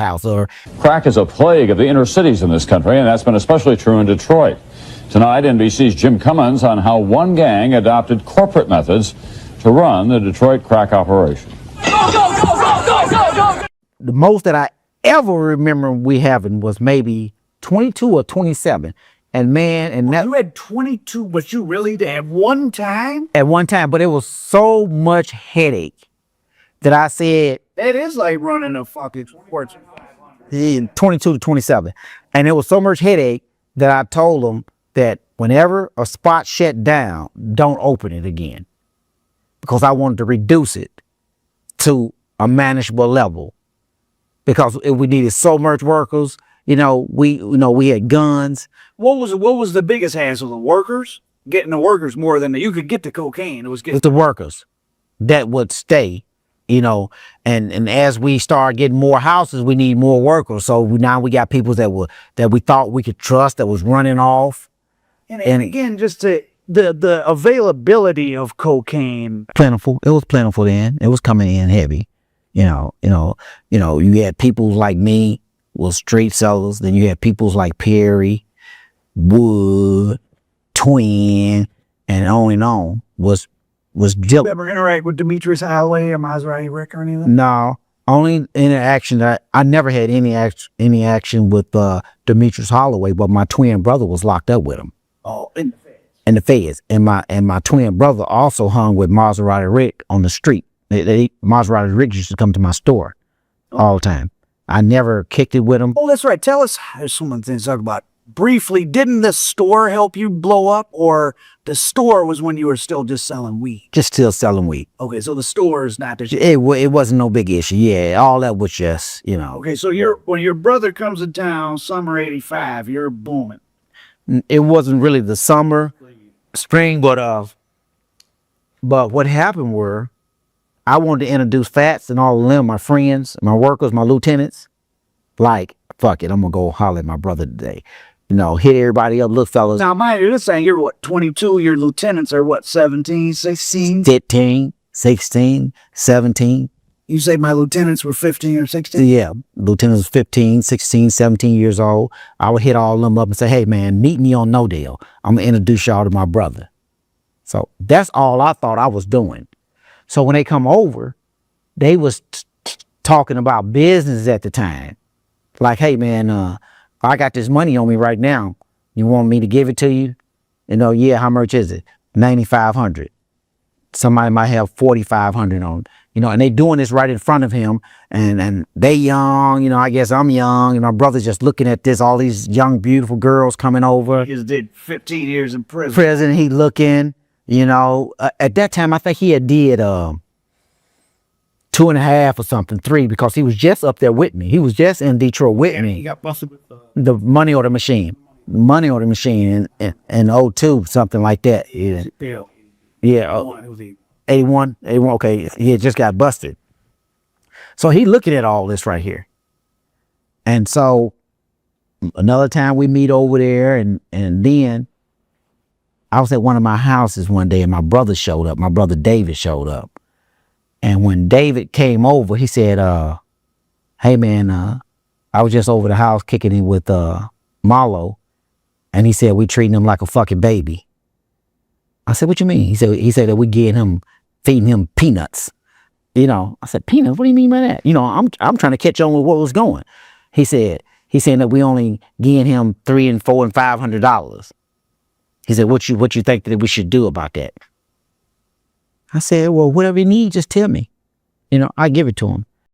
house or... Crack is a plague of the inner cities in this country, and that's been especially true in Detroit. Tonight, NBC's Jim Cummins on how one gang adopted corporate methods to run the Detroit crack operation. Go, go, go, go, go, go, go! The most that I ever remember we having was maybe 22 or 27. And man, and that... You had 22, but you really did at one time? At one time, but it was so much headache that I said... It is like running a fucking sports. 22 to 27. And it was so much headache that I told them that whenever a spot shut down, don't open it again. Because I wanted to reduce it to a manageable level. Because we needed so much workers, we had guns. What was the biggest hassle? The workers? Getting the workers more than you could get the cocaine. It was the workers that would stay, and as we start getting more houses, we need more workers. So now we got people that we thought we could trust that was running off. And again, just the availability of cocaine. Plentiful. It was plentiful then. It was coming in heavy. You had people like me was street sellers. Then you had people like Perry, Wood, Twin, and on was You ever interact with Demetrius Holloway or Maserati Rick or anything? No. Only interaction that I never had any action with Demetrius Holloway, but my twin brother was locked up with him. Oh, in the feds. In the feds. And my twin brother also hung with Maserati Rick on the street. Maserati Rick used to come to my store all the time. I never kicked it with him. Oh, that's right. Tell us, there's so many things to talk about. Briefly, didn't the store help you blow up, or the store was when you were still just selling weed? Just still selling weed. Okay, so the store is not the... It wasn't no big issue. Yeah, all that was just, Okay, so when your brother comes to town, summer 85, you're booming. It wasn't really the summer, spring, but what happened were, I wanted to introduce Fats and all of them, my friends, my workers, my lieutenants. Like, fuck it, I'm gonna go holler at my brother today. Hit everybody up. Look, fellas. Now, mind you, this saying you're what, 22? Your lieutenants are what, 17, 16? 15, 16, 17. You say my lieutenants were 15 or 16? Yeah, lieutenants was 15, 16, 17 years old. I would hit all of them up and say, hey, man, meet me on No Deal. I'm going to introduce y'all to my brother. So that's all I thought I was doing. So when they come over, they was talking about business at the time. Like, hey, man, I got this money on me right now. You want me to give it to you? Yeah, how much is it? $9,500. Somebody might have $4,500 on, and they doing this right in front of him, and they young, I guess I'm young, and my brother's just looking at this, all these young, beautiful girls coming over. He just did 15 years in prison. He looking, at that time, I think he had did 2.5 or something, 3, because he was just up there with me. He was just in Detroit with me. He got busted with the money order machine. Money order machine in 02, something like that. Yeah. Yeah. 81, okay. He had just got busted. So he looking at all this right here. And so another time we meet over there, and then I was at one of my houses one day and my brother showed up. My brother David showed up. And when David came over, he said, hey man, I was just over the house kicking it with Marlo. And he said, we treating him like a fucking baby. I said, what you mean? He said that we feeding him peanuts. I said, peanuts? What do you mean by that? I'm trying to catch on with what was going. He's saying that we only getting him $300 and $400 and $500. He said, what you think that we should do about that? I said, well, whatever you need, just tell me. I give it to him.